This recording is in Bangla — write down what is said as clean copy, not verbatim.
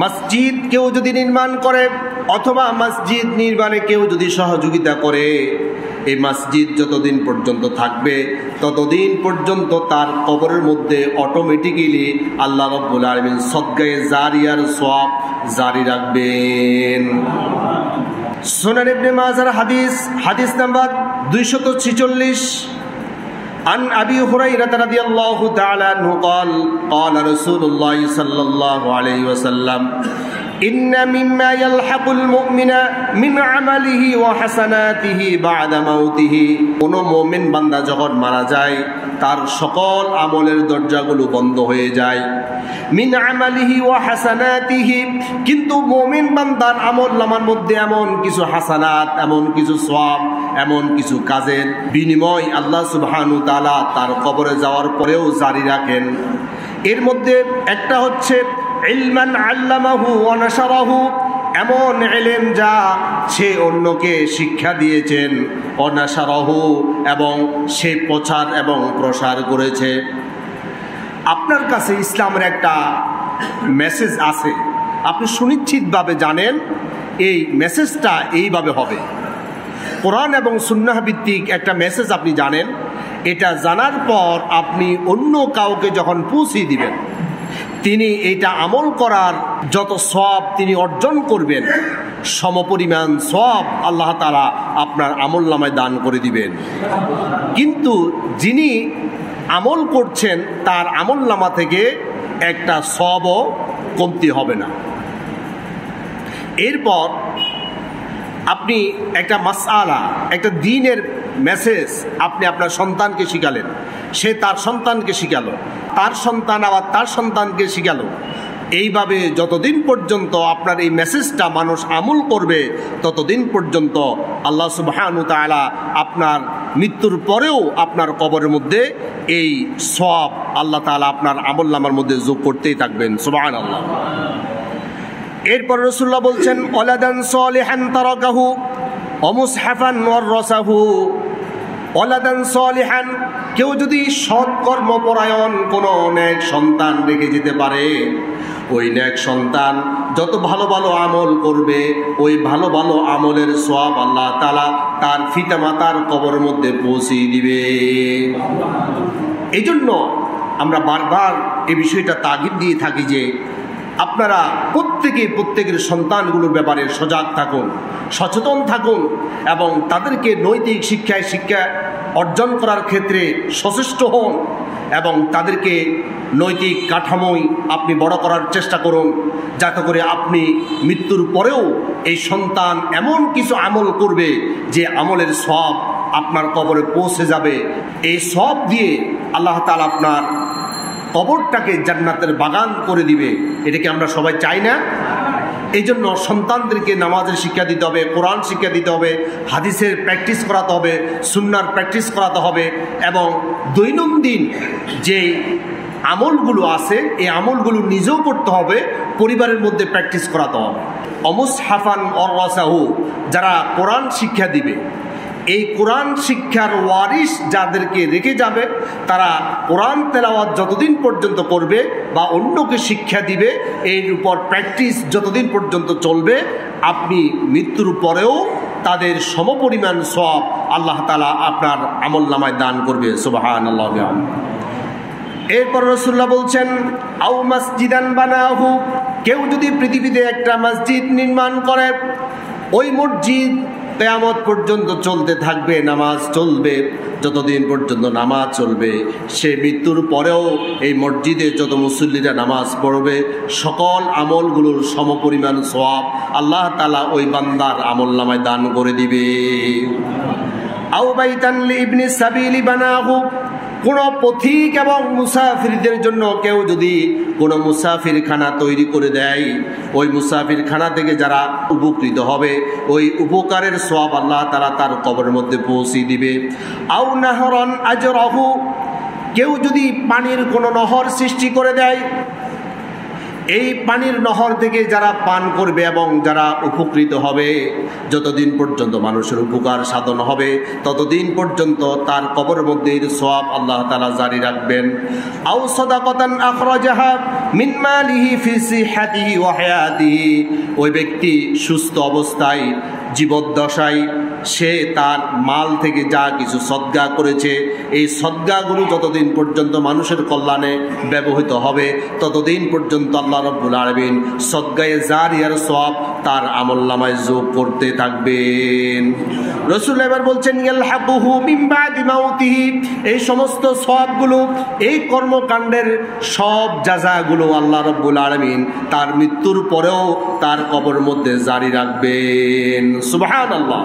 মসজিদ কেউ যদি নির্মাণ করে অথবা মসজিদ নির্মাণে কেউ যদি সহযোগিতা করে, এই মসজিদ যতদিন পর্যন্ত থাকবে ততদিন পর্যন্ত তার কবরের মধ্যে অটোমেটিক্যালি আল্লাহ রাব্বুল আলামিন সদকায়ে জারিয়ার সওয়াব জারি রাখবেন। সুনান ইবনে মাজার হাদিস নাম্বার 246 عن أبي هريرة رضي الله تعالى عنه قال قال رسول الله صلى الله عليه وسلم إن مما يلحق المؤمن من عمله وحسناته بعد موته কোন মুমিন বান্দা যখন মারা যায় তার সকল আমলের দরজাগুলো বন্ধ হয়ে যায়। মিন আমালিহি ওয়া হাসানাতিহি, কিন্তু মুমিন বান্দার আমলনামার মধ্যে এমন কিছু হাসানাত, এমন কিছু সওয়াব, এমন কিছু কাজের বিনিময় আল্লাহ সুবহানাহু ওয়া তাআলা তার কবরে যাওয়ার পরেও জারি রাখেন। এর মধ্যে একটা হচ্ছে ইলমান আল্লামাহু ওয়া নাশারাহু, এমন ইলম যা সে অন্যকে শিক্ষা দিয়েছেন, অনাশারাহু, এবং সে প্রচার এবং প্রসার করেছে। আপনার কাছে ইসলামের একটা মেসেজ আছে, আপনি সুনিশ্চিতভাবে জানেন এই মেসেজটা এইভাবে হবে। কোরআন এবং সুন্নাহ ভিত্তিক একটা মেসেজ আপনি জানেন, এটা জানার পর আপনি অন্য কাউকে যখন পৌঁছে দিবেন, তিনি এটা আমল করার যত সওয়াব তিনি অর্জন করবেন সমপরিমাণ সওয়াব আল্লাহ তাআলা আপনার আমলনামায় দান করে দিবেন। কিন্তু যিনি আমল করছেন তার আমলনামা থেকে একটা সওয়াবও কমতি হবে না। এরপর আপনি একটা মাসআলা, একটা দ্বীনের মেসেজ আপনি আপনার সন্তানকে শিখালেন, সে তার সন্তানকে শিখালো, তার সন্তান আবার তার সন্তানকে শিখালো। এইভাবে যতদিন পর্যন্ত আপনার এই মেসেজটা মানুষ আমল করবে ততদিন পর্যন্ত আল্লাহ সুবহানাহু ওয়া তাআলা আপনার মৃত্যুর পরেও আপনার কবরের মধ্যে এই সওয়াব আল্লাহ তাআলা আপনার আমলনামার মধ্যে যোগ করতেই থাকবেন। সুবহানাল্লাহ। এরপর রাসূলুল্লাহ বলছেন ওয়ালাদান সালিহান তারাকাহু ওয়া মুসহাফান ওয়ারাসাহু। ওয়ালাদান সালিহান, কেউ যদি সৎ কর্মপরায়ণ কোনো নেক সন্তান রেখে যেতে পারে, ওই নেক সন্তান যত ভালো ভালো আমল করবে ওই ভালো ভালো আমলের সওয়াব আল্লাহ তাআলা তার পিতামাতার কবরের মধ্যে পৌঁছে দিবে। এই জন্য আমরা বারবার এই বিষয়টা তাগিদ দিয়ে থাকি যে আপনারা প্রত্যেকের সন্তানগুলোর ব্যাপারে সজাগ থাকুন, সচেতন থাকুন এবং তাদেরকে নৈতিক শিক্ষা অর্জন করার ক্ষেত্রে সচেষ্ট হন এবং তাদেরকে নৈতিক কাঠামোয় আপনি বড় করার চেষ্টা করুন, যাতে করে আপনি মৃত্যুর পরেও এই সন্তান এমন কিছু আমল করবে যে আমলের সওয়াব আপনার কবরে পৌঁছে যাবে। এই সওয়াব দিয়ে আল্লাহ তাআলা আপনার কবরটাকে জান্নাতের বাগান করে দিবে। এটাকে আমরা সবাই চাই না? এই জন্য সন্তানদেরকে নামাজের শিক্ষা দিতে হবে, কোরআন শিক্ষা দিতে হবে, হাদিসের প্র্যাকটিস করাতে হবে, সুন্নাহর প্র্যাকটিস করাতে হবে এবং দৈনন্দিন যে আমলগুলো আছে এই আমলগুলো নিজেও করতে হবে, পরিবারের মধ্যে প্র্যাকটিস করাতে হবে। অমুসহাফান ওয়ারাসাহু, যারা কোরআন শিক্ষা দিবে, এই কোরআন শিক্ষার ওয়ারিস যাদেরকে রেখে যাবে তারা কোরআন তেলাওয়াত যতদিন পর্যন্ত করবে বা অন্যকে শিক্ষা দিবে, এর উপর প্র্যাকটিস যতদিন পর্যন্ত চলবে, আপনি মৃত্যুর পরেও তাদের সমপরিমাণ সওয়াব আল্লাহ তাআলা আপনার আমলনামায় দান করবে। সুবহানাল্লাহ। এরপর রাসূলুল্লাহ বলছেন আও মসজিদান বানাহু, কেউ যদি পৃথিবীতে একটা মসজিদ নির্মাণ করে, ওই মসজিদ কিয়ামত পর্যন্ত চলতে থাকবে, নামাজ চলবে, যতদিন পর্যন্ত নামাজ চলবে সে মৃত্যুর পরেও এই মসজিদে যত মুসল্লিরা নামাজ পড়বে সকল আমলগুলোর সমপরিমাণ সওয়াব আল্লাহ তাআলা ওই বান্দার আমলনামায় দান করে দিবে। আও বাইতান লিইবনি সাবিলি বানাহু, কোনো পথিক এবং মুসাফিরদের জন্য কেউ যদি কোনো মুসাফিরখানা তৈরি করে দেয়, ওই মুসাফিরখানা থেকে যারা উপকৃত হবে ওই উপকারের সওয়াব আল্লাহ তাআলা তার কবরের মধ্যে পৌঁছে দিবে। আও নাহরান আজরাহু, কেউ যদি পানির কোনো নহর সৃষ্টি করে দেয়, এই পানির নহর থেকে যারা পান করবে এবং যারা উপকৃত হবে, যতদিন পর্যন্ত মানুষের উপকার সাধন হবে ততদিন পর্যন্ত তার কবরের মধ্যে এর সওয়াব আল্লাহ তাআলা জারি রাখবেন। আও সাদাকাতান আখরাজাহা মিন মালিহি ফি সিহহাতিহি ওয়া হায়াতিহি, ওই ব্যক্তি সুস্থ অবস্থায় জীবদ্দশায় সে তার মাল থেকে যা কিছু সদকা করেছে, এই সদকাগুলো যতদিন পর্যন্ত মানুষের কল্যাণে ব্যবহৃত হবে ততদিন পর্যন্ত আল্লাহ রাব্বুল আলামিন সদকায়ে জারিয়ার সওয়াব তার আমলনামায় যোগ করতে থাকবেন। রাসূল এবার বলছেন ইয়ালহাকুহু মিন বাদি মাউতিহি, এই সমস্ত সওয়াবগুলো, এই কর্মকাণ্ডের সব জাযাগুলো আল্লাহ রাব্বুল আলামিন তার মৃত্যুর পরেও তার কবরের মধ্যে জারি রাখবেন। সুবহানাল্লাহ।